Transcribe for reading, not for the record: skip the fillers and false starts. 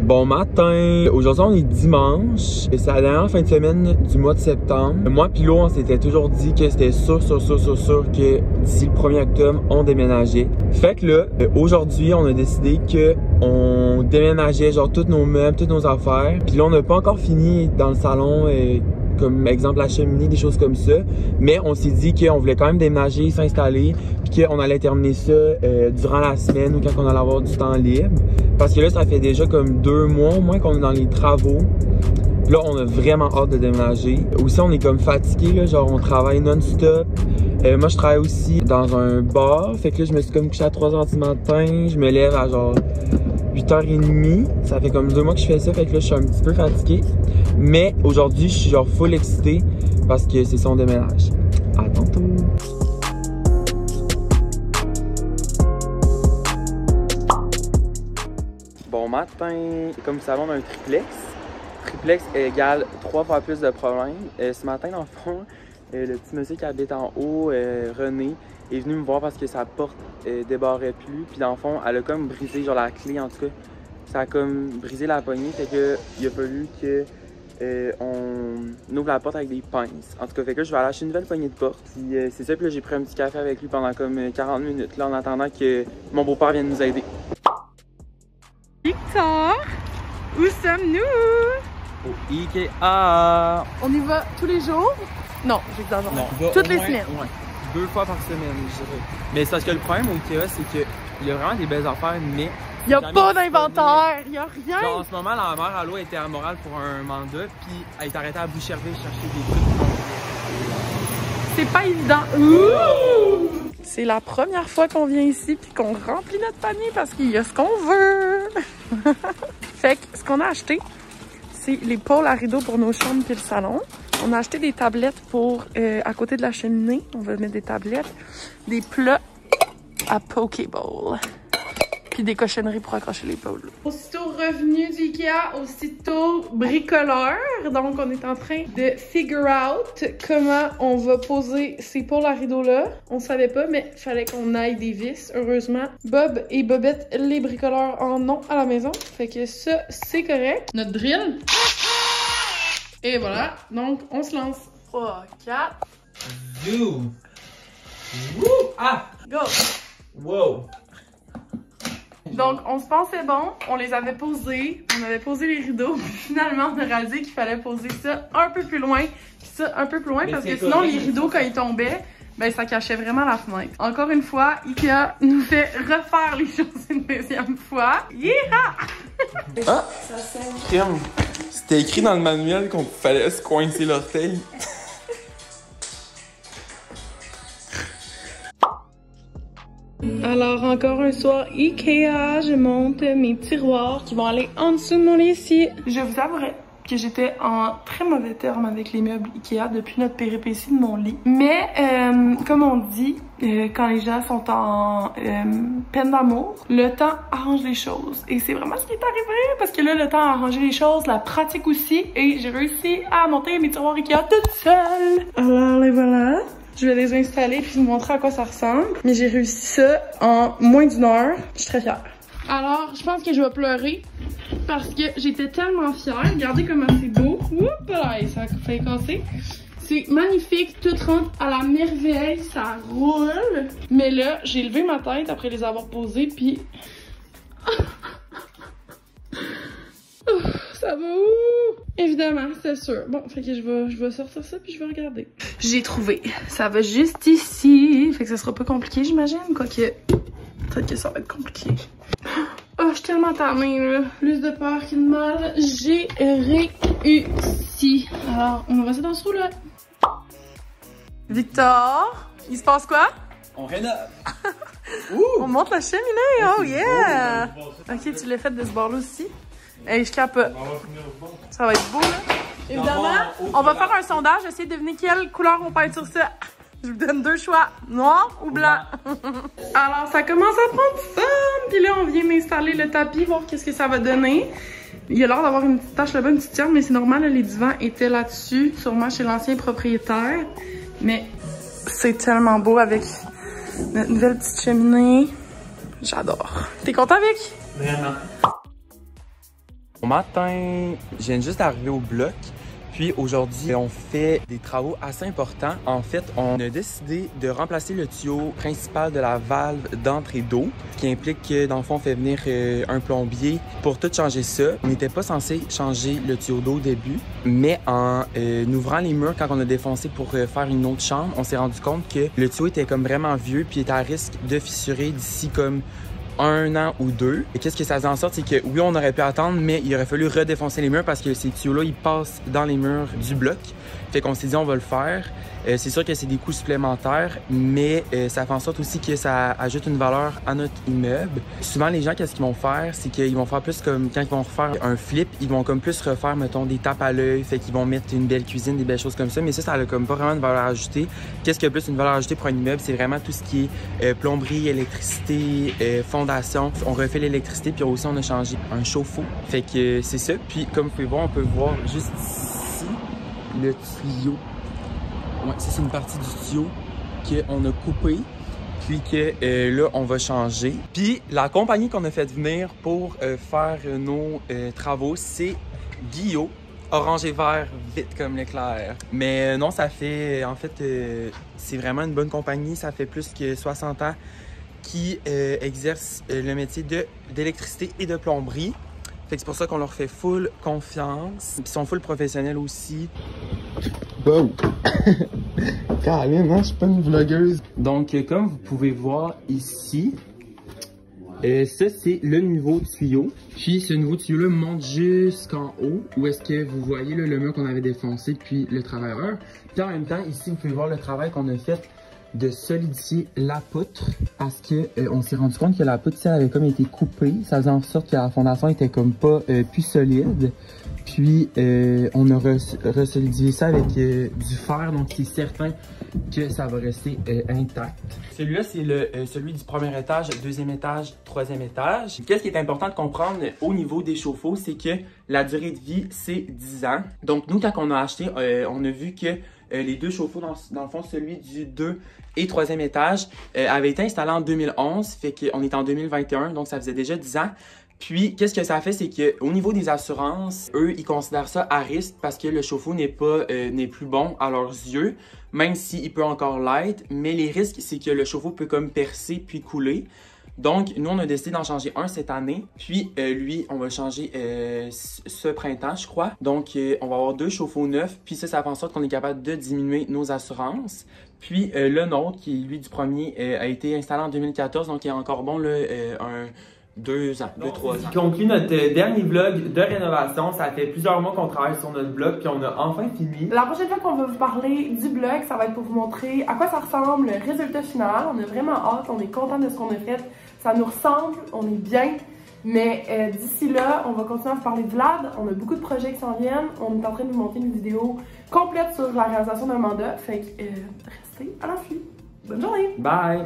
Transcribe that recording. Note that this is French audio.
Bon matin! Aujourd'hui on est dimanche et c'est la dernière fin de semaine du mois de septembre. Moi pis Lo, on s'était toujours dit que c'était sûr que d'ici le 1er octobre, on déménageait. Fait que là, aujourd'hui on a décidé que on déménageait genre tous nos meubles, toutes nos affaires. Puis là on n'a pas encore fini dans le salon comme exemple la cheminée, des choses comme ça. Mais on s'est dit qu'on voulait quand même déménager, s'installer, puis qu'on allait terminer ça durant la semaine ou quand on allait avoir du temps libre. Parce que là, ça fait déjà comme 2 mois au moins qu'on est dans les travaux. Là, on a vraiment hâte de déménager. Aussi, on est comme fatigué, là, genre on travaille non-stop. Moi, je travaille aussi dans un bar. Fait que là, je me suis comme couché à 3 h du matin. Je me lève à genre 8 h30. Ça fait comme 2 mois que je fais ça. Fait que là, je suis un petit peu fatigué. Mais aujourd'hui, je suis genre full excité parce que c'est son déménage. À tantôt! Bon matin! Comme vous savez, on a un triplex. Triplex égale 3 fois plus de problèmes. Ce matin, dans le fond, le petit monsieur qui habite en haut, René, est venu me voir parce que sa porte débarrait plus. Puis dans le fond, elle a comme brisé genre la clé, en tout cas. Ça a comme brisé la poignée. Fait que il a fallu que on ouvre la porte avec des pinces. En tout cas, fait que je vais aller acheter une nouvelle poignée de porte. Puis c'est ça, puis là j'ai pris un petit café avec lui pendant comme 40 minutes là en attendant que mon beau-père vienne nous aider. Victor, où sommes-nous? Au Ikea! On y va tous les jours? Non, j'exagère. Non, toutes les semaines. Ouais, 2 fois par semaine, je dirais. Mais c'est parce que le problème au Ikea, c'est qu'il y a vraiment des belles affaires, mais il n'y a pas d'inventaire, il n'y a rien. Genre, en ce moment, la mère Allo était à Montréal pour un mandat, puis elle est arrêtée à Boucherville chercher des trucs. C'est pas évident. Ouh! C'est la première fois qu'on vient ici puis qu'on remplit notre panier parce qu'il y a ce qu'on veut. Fait que ce qu'on a acheté, c'est les pôles à rideaux pour nos chambres puis le salon. On a acheté des tablettes pour à côté de la cheminée. On va mettre des tablettes, des plats à Pokéball. Puis des cochonneries pour accrocher les pôles. Aussitôt revenu du Ikea, aussitôt bricoleur. Donc, on est en train de figure out comment on va poser ces pôles à rideaux-là. On savait pas, mais il fallait qu'on aille des vis. Heureusement, Bob et Bobette, les bricoleurs, en ont à la maison. Fait que ça, c'est correct. Notre drill. Et voilà. Donc, on se lance. 3, 4. Zoom! Woo! Ah! Go! Wow! Donc, on se pensait bon, on les avait posés, on avait posé les rideaux, puis finalement, on a réalisé qu'il fallait poser ça un peu plus loin, puis ça un peu plus loin, parce que sinon, les rideaux, quand ils tombaient, ben ça cachait vraiment la fenêtre. Encore une fois, Ikea nous fait refaire les choses une deuxième fois. Yeah! Ah! Crème! C'était écrit dans le manuel qu'on fallait se coincer l'orteil. Alors, encore un soir Ikea, je monte mes tiroirs qui vont aller en dessous de mon lit ici. Je vous avouerai que j'étais en très mauvais terme avec les meubles Ikea depuis notre péripétie de mon lit. Mais, comme on dit, quand les gens sont en peine d'amour, le temps arrange les choses. Et c'est vraiment ce qui est arrivé, parce que là, le temps a arrangé les choses, la pratique aussi, et j'ai réussi à monter mes tiroirs Ikea toute seule. Alors, les voilà. Je vais les installer puis vous montrer à quoi ça ressemble. Mais j'ai réussi ça en moins d'1 heure. Je suis très fière. Alors, je pense que je vais pleurer parce que j'étais tellement fière. Regardez comment c'est beau. Oups là, ça a fait casser. C'est magnifique, tout rentre à la merveille, ça roule. Mais là, j'ai levé ma tête après les avoir posés puis... Ça va où? Évidemment, c'est sûr. Bon, fait que je vais sortir ça puis je vais regarder. J'ai trouvé. Ça va juste ici. Fait que ça sera pas compliqué, j'imagine. Quoique, peut-être que ça va être compliqué. Oh, je suis tellement tannée, là. Plus de peur que de mal. J'ai réussi. Alors, on va passer dans ce trou-là. Victor, il se passe quoi? On rénove! On monte la cheminée, oh yeah! Ok, tu l'as fait de ce bord-là aussi? Hey, je capote. Ça va être beau, là. Évidemment, on va faire un sondage, essayer de deviner quelle couleur on peint sur ça. Je vous donne 2 choix, noir ou blanc. Alors, ça commence à prendre forme. Puis là, on vient m'installer le tapis, voir qu'est-ce que ça va donner. Il a l'air d'avoir une petite tache là-bas, une petite tienne, mais c'est normal, là, les divans étaient là-dessus, sûrement chez l'ancien propriétaire. Mais c'est tellement beau avec notre nouvelle petite cheminée. J'adore. T'es content, Vic? Vraiment. Bon matin, je viens juste d'arriver au bloc. Puis aujourd'hui, on fait des travaux assez importants. En fait, on a décidé de remplacer le tuyau principal de la valve d'entrée d'eau, ce qui implique que, dans le fond, on fait venir un plombier pour tout changer ça. On n'était pas censé changer le tuyau d'eau au début, mais en ouvrant les murs, quand on a défoncé pour faire une autre chambre, on s'est rendu compte que le tuyau était comme vraiment vieux puis était à risque de fissurer d'ici comme 1 an ou 2. Et qu'est-ce que ça faisait en sorte, c'est que oui, on aurait pu attendre, mais il aurait fallu redéfoncer les murs parce que ces tuyaux-là, ils passent dans les murs du bloc. Fait qu'on s'est dit, on va le faire. C'est sûr que c'est des coûts supplémentaires, mais ça fait en sorte aussi que ça ajoute une valeur à notre immeuble. Souvent, les gens, qu'est-ce qu'ils vont faire? C'est qu'ils vont faire plus comme quand ils vont refaire un flip, ils vont comme plus refaire, mettons, des tapes à l'œil. Fait qu'ils vont mettre une belle cuisine, des belles choses comme ça. Mais ça a comme pas vraiment de valeur ajoutée. Qu'est-ce qui a plus une valeur ajoutée pour un immeuble? C'est vraiment tout ce qui est plomberie, électricité, fondation. On refait l'électricité, puis aussi on a changé un chauffe-eau. Fait que c'est ça. Puis comme vous pouvez voir, on peut voir juste ici le tuyau. Ouais, ça c'est une partie du tuyau qu'on a coupé, puis que là on va changer. Puis la compagnie qu'on a fait venir pour faire nos travaux, c'est Guillaume. Orange et vert, vite comme l'éclair. Mais non, ça fait, en fait, c'est vraiment une bonne compagnie. Ça fait plus que 60 ans qui exerce le métier d'électricité et de plomberie. Fait que c'est pour ça qu'on leur fait full confiance. Puis ils sont full professionnels aussi. Wow! Caroline, hein, je suis pas une vlogueuse. Donc, comme vous pouvez voir ici, ça c'est le nouveau tuyau. Puis ce nouveau tuyau-là monte jusqu'en haut, où est-ce que vous voyez là, le mur qu'on avait défoncé depuis le travailleur. Puis en même temps, ici, vous pouvez voir le travail qu'on a fait de solidifier la poutre, parce que on s'est rendu compte que la poutre ici, elle avait comme été coupée. Ça faisait en sorte que la fondation était comme pas plus solide. Puis on a resolidifié ça avec du fer, donc c'est certain que ça va rester intact. Celui-là, c'est celui du premier étage, deuxième étage, troisième étage. Qu'est-ce qui est important de comprendre au niveau des chauffe-eau, c'est que la durée de vie, c'est 10 ans. Donc nous, quand on a acheté, on a vu que les deux chauffe-eau, dans le fond, celui du 2 et 3e étage, avait été installé en 2011, fait qu'on est en 2021, donc ça faisait déjà 10 ans. Puis, qu'est-ce que ça fait, c'est qu'au niveau des assurances, eux, ils considèrent ça à risque parce que le chauffe-eau n'est plus bon à leurs yeux, même s'il peut encore l'être. Mais les risques, c'est que le chauffe-eau peut comme percer puis couler. Donc, nous, on a décidé d'en changer un cette année. Puis, lui, on va le changer ce printemps, je crois. Donc, on va avoir 2 chauffe-eau neufs. Puis ça fait en sorte qu'on est capable de diminuer nos assurances. Puis, le nôtre, qui est lui du premier, a été installé en 2014. Donc, il est encore bon, là, 2 ans, 3 ans. Qui conclut notre dernier vlog de rénovation. Ça fait plusieurs mois qu'on travaille sur notre blog, puis on a enfin fini. La prochaine fois qu'on va vous parler du blog, ça va être pour vous montrer à quoi ça ressemble, le résultat final. On a vraiment hâte, on est content de ce qu'on a fait. Ça nous ressemble, on est bien. Mais d'ici là, on va continuer à vous parler de Vlad. On a beaucoup de projets qui s'en viennent. On est en train de vous monter une vidéo complète sur la réalisation d'un mandat. Fait que restez à l'affût. Bonne journée! Bye!